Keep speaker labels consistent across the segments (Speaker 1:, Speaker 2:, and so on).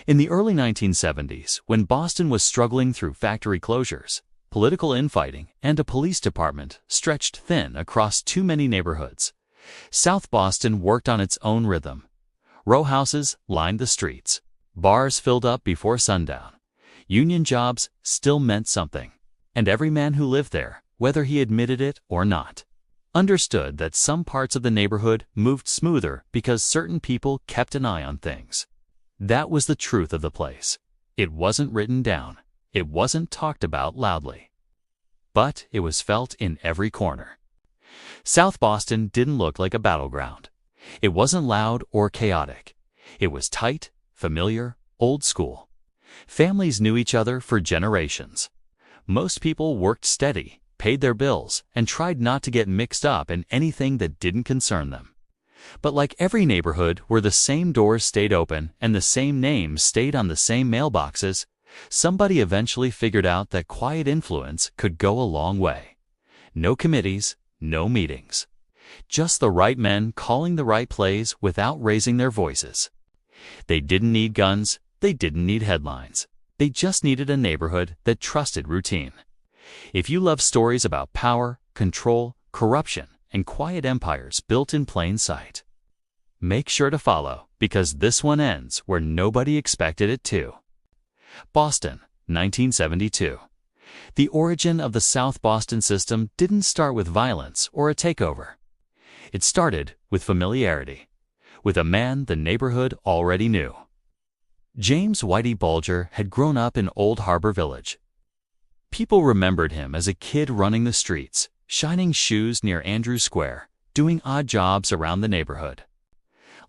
Speaker 1: In the early 1970s, when Boston was struggling through factory closures, political infighting, and a police department stretched thin across too many neighborhoods, South Boston worked on its own rhythm. Row houses lined the streets. Bars filled up before sundown. Union jobs still meant something. And every man who lived there, whether he admitted it or not, understood that some parts of the neighborhood moved smoother because certain people kept an eye on things. That was the truth of the place. It wasn't written down. It wasn't talked about loudly. But it was felt in every corner. South Boston didn't look like a battleground. It wasn't loud or chaotic. It was tight, familiar, old school. Families knew each other for generations. Most people worked steady, paid their bills, and tried not to get mixed up in anything that didn't concern them. But like every neighborhood where the same doors stayed open and the same names stayed on the same mailboxes, somebody eventually figured out that quiet influence could go a long way. No committees, no meetings. Just the right men calling the right plays without raising their voices. They didn't need guns, they didn't need headlines. They just needed a neighborhood that trusted routine. If you love stories about power, control, corruption, and quiet empires built in plain sight, make sure to follow, because this one ends where nobody expected it to. Boston, 1972. The origin of the South Boston system didn't start with violence or a takeover. It started with familiarity, with a man the neighborhood already knew. James Whitey Bulger had grown up in Old Harbor Village. People remembered him as a kid running the streets, shining shoes near Andrews Square, doing odd jobs around the neighborhood.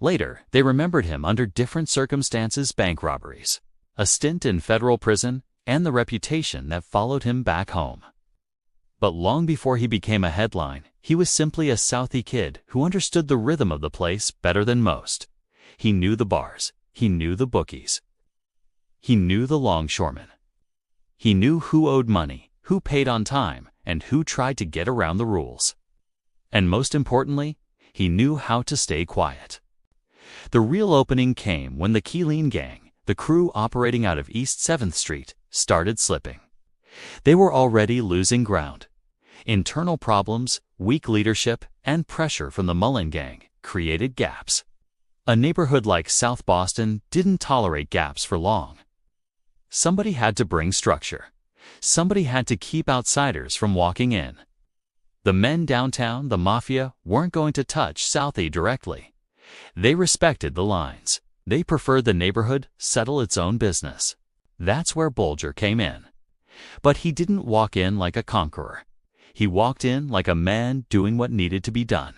Speaker 1: Later, they remembered him under different circumstances: bank robberies, a stint in federal prison, and the reputation that followed him back home. But long before he became a headline, he was simply a Southie kid who understood the rhythm of the place better than most. He knew the bars. He knew the bookies. He knew the longshoremen. He knew who owed money, who paid on time, and who tried to get around the rules. And most importantly, he knew how to stay quiet. The real opening came when the Keeleen gang, the crew operating out of East 7th Street, started slipping. They were already losing ground. Internal problems, weak leadership, and pressure from the Mullen gang created gaps. A neighborhood like South Boston didn't tolerate gaps for long. Somebody had to bring structure. Somebody had to keep outsiders from walking in. The men downtown, the Mafia, weren't going to touch Southie directly. They respected the lines. They preferred the neighborhood settle its own business. That's where Bulger came in. But he didn't walk in like a conqueror. He walked in like a man doing what needed to be done.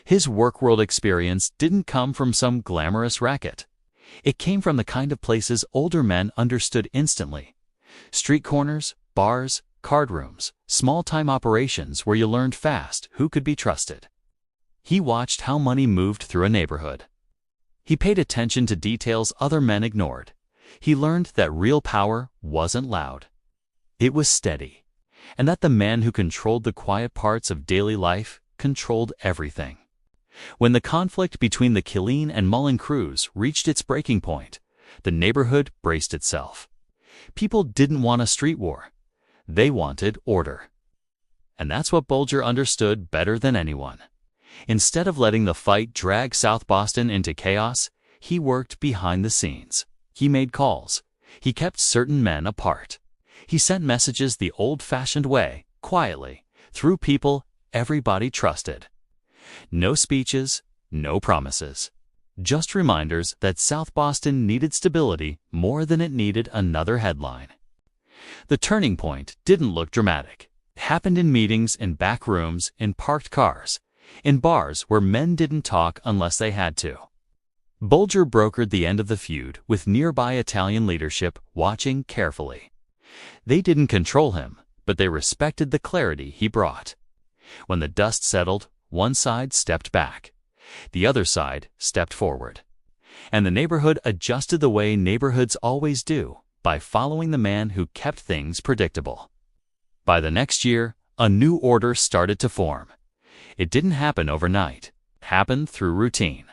Speaker 1: His work-world experience didn't come from some glamorous racket. It came from the kind of places older men understood instantly. Street corners, bars, card rooms, small-time operations where you learned fast who could be trusted. He watched how money moved through a neighborhood. He paid attention to details other men ignored. He learned that real power wasn't loud. It was steady, and that the man who controlled the quiet parts of daily life controlled everything. When the conflict between the Keeleen and Mullen crews reached its breaking point, the neighborhood braced itself. People didn't want a street war. They wanted order. And that's what Bulger understood better than anyone. Instead of letting the fight drag South Boston into chaos, he worked behind the scenes. He made calls. He kept certain men apart. He sent messages the old-fashioned way, quietly, through people everybody trusted. No speeches, no promises. Just reminders that South Boston needed stability more than it needed another headline. The turning point didn't look dramatic. It happened in meetings, in back rooms, in parked cars, in bars where men didn't talk unless they had to. Bulger brokered the end of the feud with nearby Italian leadership watching carefully. They didn't control him, but they respected the clarity he brought. When the dust settled, one side stepped back. The other side stepped forward. And the neighborhood adjusted the way neighborhoods always do, by following the man who kept things predictable. By the next year, a new order started to form. It didn't happen overnight. It happened through routine.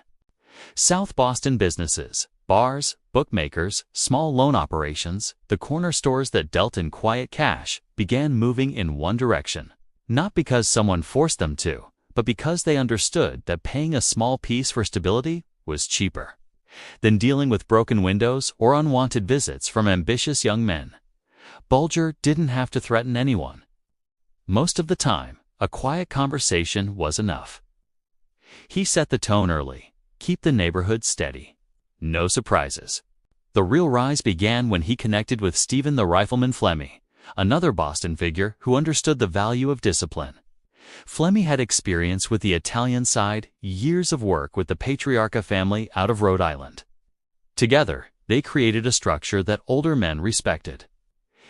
Speaker 1: South Boston businesses, Bars, bookmakers, small loan operations, the corner stores that dealt in quiet cash began moving in one direction. Not because someone forced them to, but because they understood that paying a small piece for stability was cheaper than dealing with broken windows or unwanted visits from ambitious young men. Bulger didn't have to threaten anyone. Most of the time, a quiet conversation was enough. He set the tone early. Keep the neighborhood steady. No surprises. The real rise began when he connected with Stephen the Rifleman Flemmi, another Boston figure who understood the value of discipline. Flemmi had experience with the Italian side, years of work with the Patriarca family out of Rhode Island. Together, they created a structure that older men respected.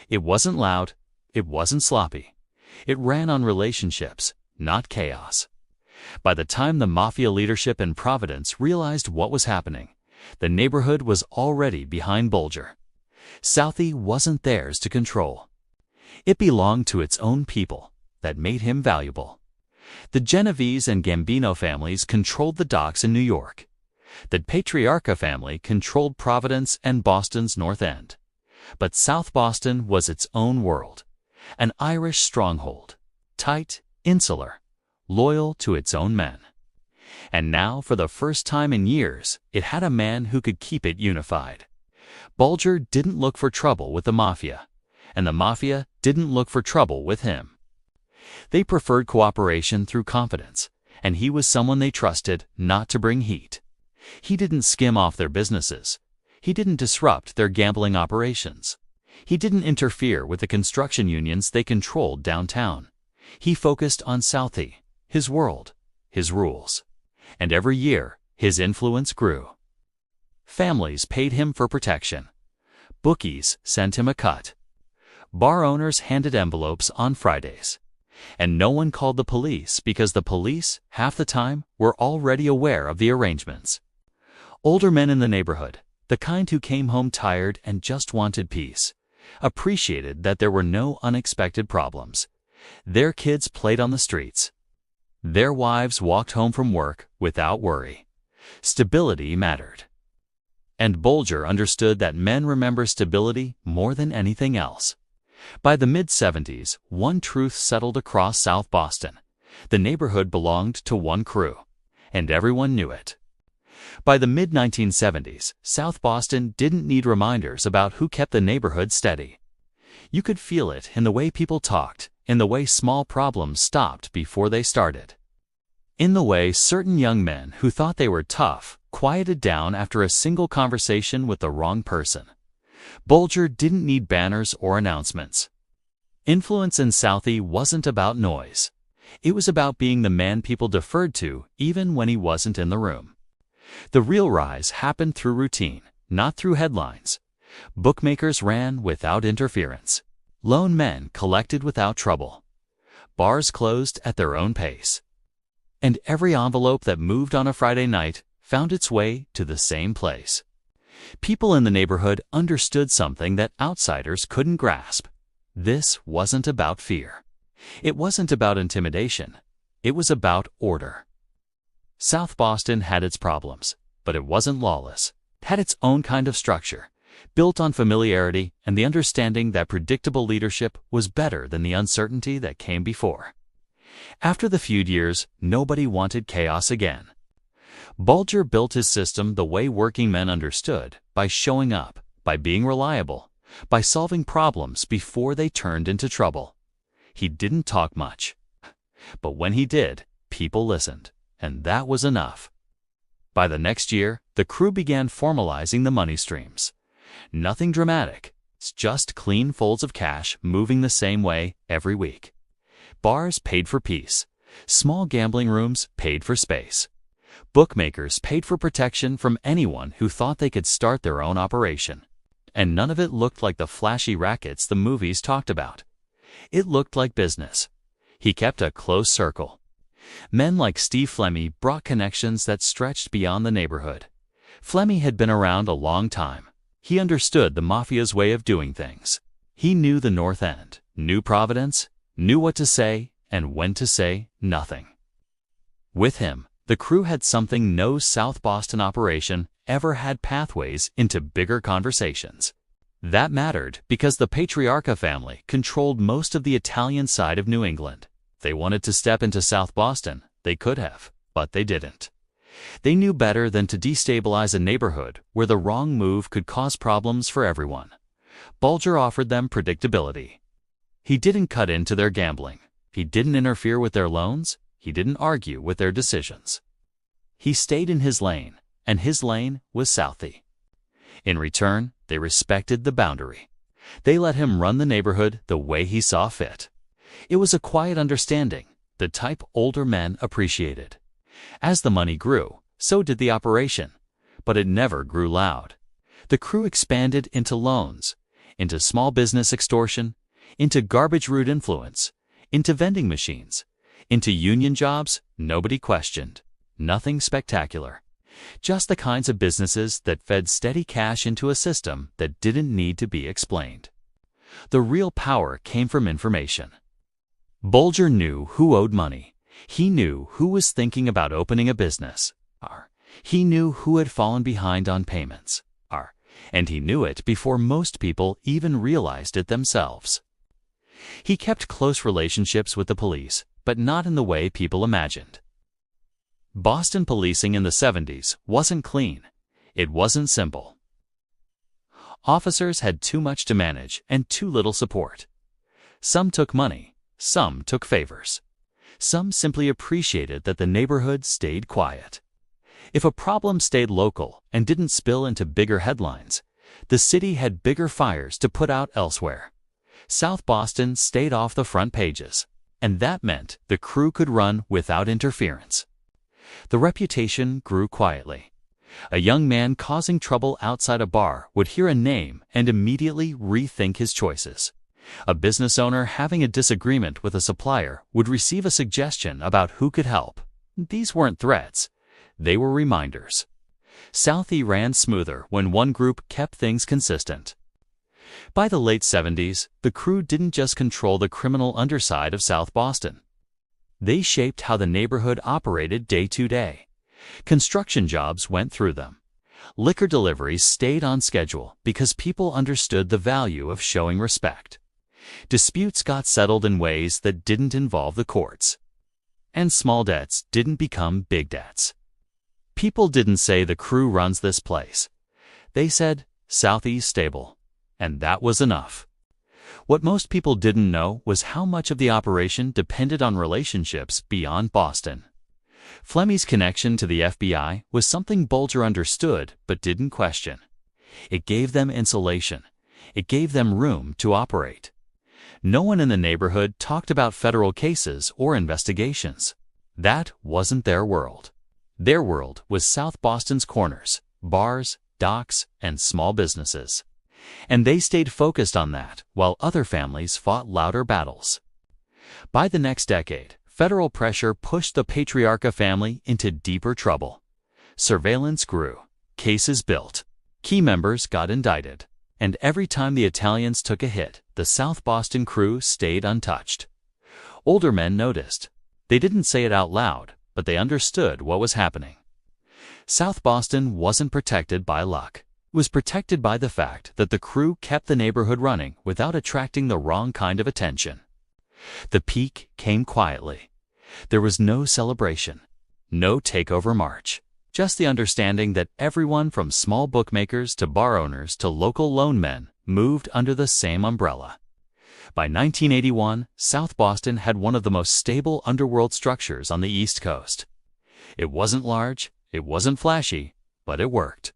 Speaker 1: It wasn't loud, it wasn't sloppy. It ran on relationships, not chaos. By the time the Mafia leadership in Providence realized what was happening, the neighborhood was already behind Bulger. Southie wasn't theirs to control. It belonged to its own people. That made him valuable. The Genovese and Gambino families controlled the docks in New York. The Patriarca family controlled Providence and Boston's North End. But South Boston was its own world, an Irish stronghold, tight, insular, loyal to its own men. And now, for the first time in years, it had a man who could keep it unified. Bulger didn't look for trouble with the Mafia, and the Mafia didn't look for trouble with him. They preferred cooperation through confidence, and he was someone they trusted not to bring heat. He didn't skim off their businesses. He didn't disrupt their gambling operations. He didn't interfere with the construction unions they controlled downtown. He focused on Southie, his world, his rules. And every year, his influence grew. Families paid him for protection. Bookies sent him a cut. Bar owners handed envelopes on Fridays. And no one called the police because the police, half the time, were already aware of the arrangements. Older men in the neighborhood, the kind who came home tired and just wanted peace, appreciated that there were no unexpected problems. Their kids played on the streets. Their wives walked home from work without worry. Stability mattered. And Bulger understood that men remember stability more than anything else. By the mid-70s, one truth settled across South Boston. The neighborhood belonged to one crew, and everyone knew it. By the mid-1970s, South Boston didn't need reminders about who kept the neighborhood steady. You could feel it in the way people talked, in the way small problems stopped before they started. In the way certain young men who thought they were tough quieted down after a single conversation with the wrong person. Bulger didn't need banners or announcements. Influence in Southie wasn't about noise. It was about being the man people deferred to even when he wasn't in the room. The real rise happened through routine, not through headlines. Bookmakers ran without interference. Lone men collected without trouble. Bars closed at their own pace. And every envelope that moved on a Friday night found its way to the same place. People in the neighborhood understood something that outsiders couldn't grasp. This wasn't about fear. It wasn't about intimidation. It was about order. South Boston had its problems, but it wasn't lawless. It had its own kind of structure, built on familiarity and the understanding that predictable leadership was better than the uncertainty that came before. After the feud years, nobody wanted chaos again. Bulger built his system the way working men understood, by showing up, by being reliable, by solving problems before they turned into trouble. He didn't talk much. But when he did, people listened, and that was enough. By the next year, the crew began formalizing the money streams. Nothing dramatic. It's just clean folds of cash moving the same way every week. Bars paid for peace. Small gambling rooms paid for space. Bookmakers paid for protection from anyone who thought they could start their own operation. And none of it looked like the flashy rackets the movies talked about. It looked like business. He kept a close circle. Men like Steve Flemmi brought connections that stretched beyond the neighborhood. Flemmi had been around a long time. He understood the Mafia's way of doing things. He knew the North End, knew Providence, knew what to say and when to say nothing. With him, the crew had something no South Boston operation ever had pathways into bigger conversations. That mattered because the Patriarca family controlled most of the Italian side of New England. If they wanted to step into South Boston, they could have, but they didn't. They knew better than to destabilize a neighborhood where the wrong move could cause problems for everyone. Bulger offered them predictability. He didn't cut into their gambling. He didn't interfere with their loans. He didn't argue with their decisions. He stayed in his lane, and his lane was Southie. In return, they respected the boundary. They let him run the neighborhood the way he saw fit. It was a quiet understanding, the type older men appreciated. As the money grew, so did the operation, but it never grew loud. The crew expanded into loans, into small business extortion, into garbage route influence, into vending machines, into union jobs nobody questioned. Nothing spectacular. Just the kinds of businesses that fed steady cash into a system that didn't need to be explained. The real power came from information. Bulger knew who owed money. He knew who was thinking about opening a business. He knew who had fallen behind on payments. And he knew it before most people even realized it themselves. He kept close relationships with the police, but not in the way people imagined. Boston policing in the 70s wasn't clean. It wasn't simple. Officers had too much to manage and too little support. Some took money, some took favors. Some simply appreciated that the neighborhood stayed quiet. If a problem stayed local and didn't spill into bigger headlines, the city had bigger fires to put out elsewhere. South Boston stayed off the front pages, and that meant the crew could run without interference. The reputation grew quietly. A young man causing trouble outside a bar would hear a name and immediately rethink his choices. A business owner having a disagreement with a supplier would receive a suggestion about who could help. These weren't threats. They were reminders. Southie ran smoother when one group kept things consistent. By the late 70s, the crew didn't just control the criminal underside of South Boston. They shaped how the neighborhood operated day to day. Construction jobs went through them. Liquor deliveries stayed on schedule because people understood the value of showing respect. Disputes got settled in ways that didn't involve the courts. And small debts didn't become big debts. People didn't say the crew runs this place. They said, Southie's stable. And that was enough. What most people didn't know was how much of the operation depended on relationships beyond Boston. Flemmi's connection to the FBI was something Bulger understood but didn't question. It gave them insulation. It gave them room to operate. No one in the neighborhood talked about federal cases or investigations. That wasn't their world. Their world was South Boston's corners, bars, docks, and small businesses. And they stayed focused on that while other families fought louder battles. By the next decade, federal pressure pushed the Patriarca family into deeper trouble. Surveillance grew, cases built, key members got indicted, and every time the Italians took a hit, the South Boston crew stayed untouched. Older men noticed. They didn't say it out loud, but they understood what was happening. South Boston wasn't protected by luck. It was protected by the fact that the crew kept the neighborhood running without attracting the wrong kind of attention. The peak came quietly. There was no celebration, no takeover march, just the understanding that everyone from small bookmakers to bar owners to local loan men moved under the same umbrella. By 1981, South Boston had one of the most stable underworld structures on the East Coast. It wasn't large, it wasn't flashy, but it worked.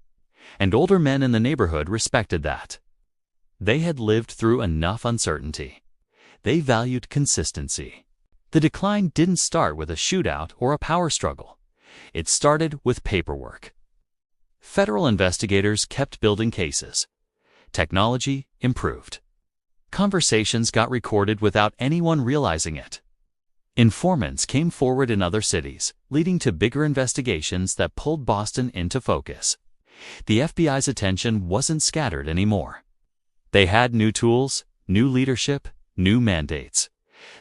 Speaker 1: And older men in the neighborhood respected that. They had lived through enough uncertainty. They valued consistency. The decline didn't start with a shootout or a power struggle. It started with paperwork. Federal investigators kept building cases. Technology improved. Conversations got recorded without anyone realizing it. Informants came forward in other cities, leading to bigger investigations that pulled Boston into focus. The FBI's attention wasn't scattered anymore. They had new tools, new leadership, new mandates.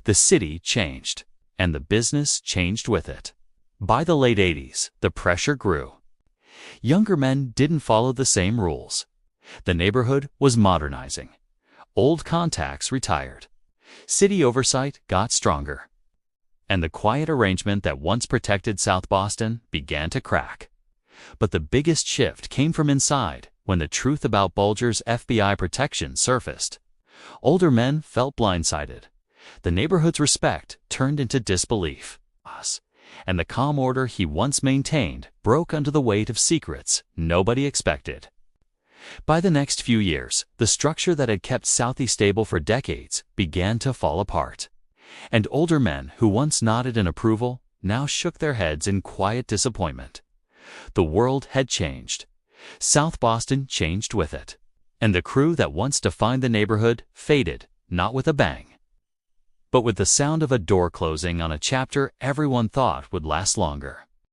Speaker 1: The city changed, and the business changed with it. By the late 80s, the pressure grew. Younger men didn't follow the same rules. The neighborhood was modernizing. Old contacts retired. City oversight got stronger. And the quiet arrangement that once protected South Boston began to crack. But the biggest shift came from inside when the truth about Bulger's FBI protection surfaced. Older men felt blindsided. The neighborhood's respect turned into disbelief. And the calm order he once maintained broke under the weight of secrets nobody expected. By the next few years, the structure that had kept Southie stable for decades began to fall apart. And older men who once nodded in approval now shook their heads in quiet disappointment. The world had changed. South Boston changed with it. And the crew that once defined the neighborhood faded, not with a bang, but with the sound of a door closing on a chapter everyone thought would last longer.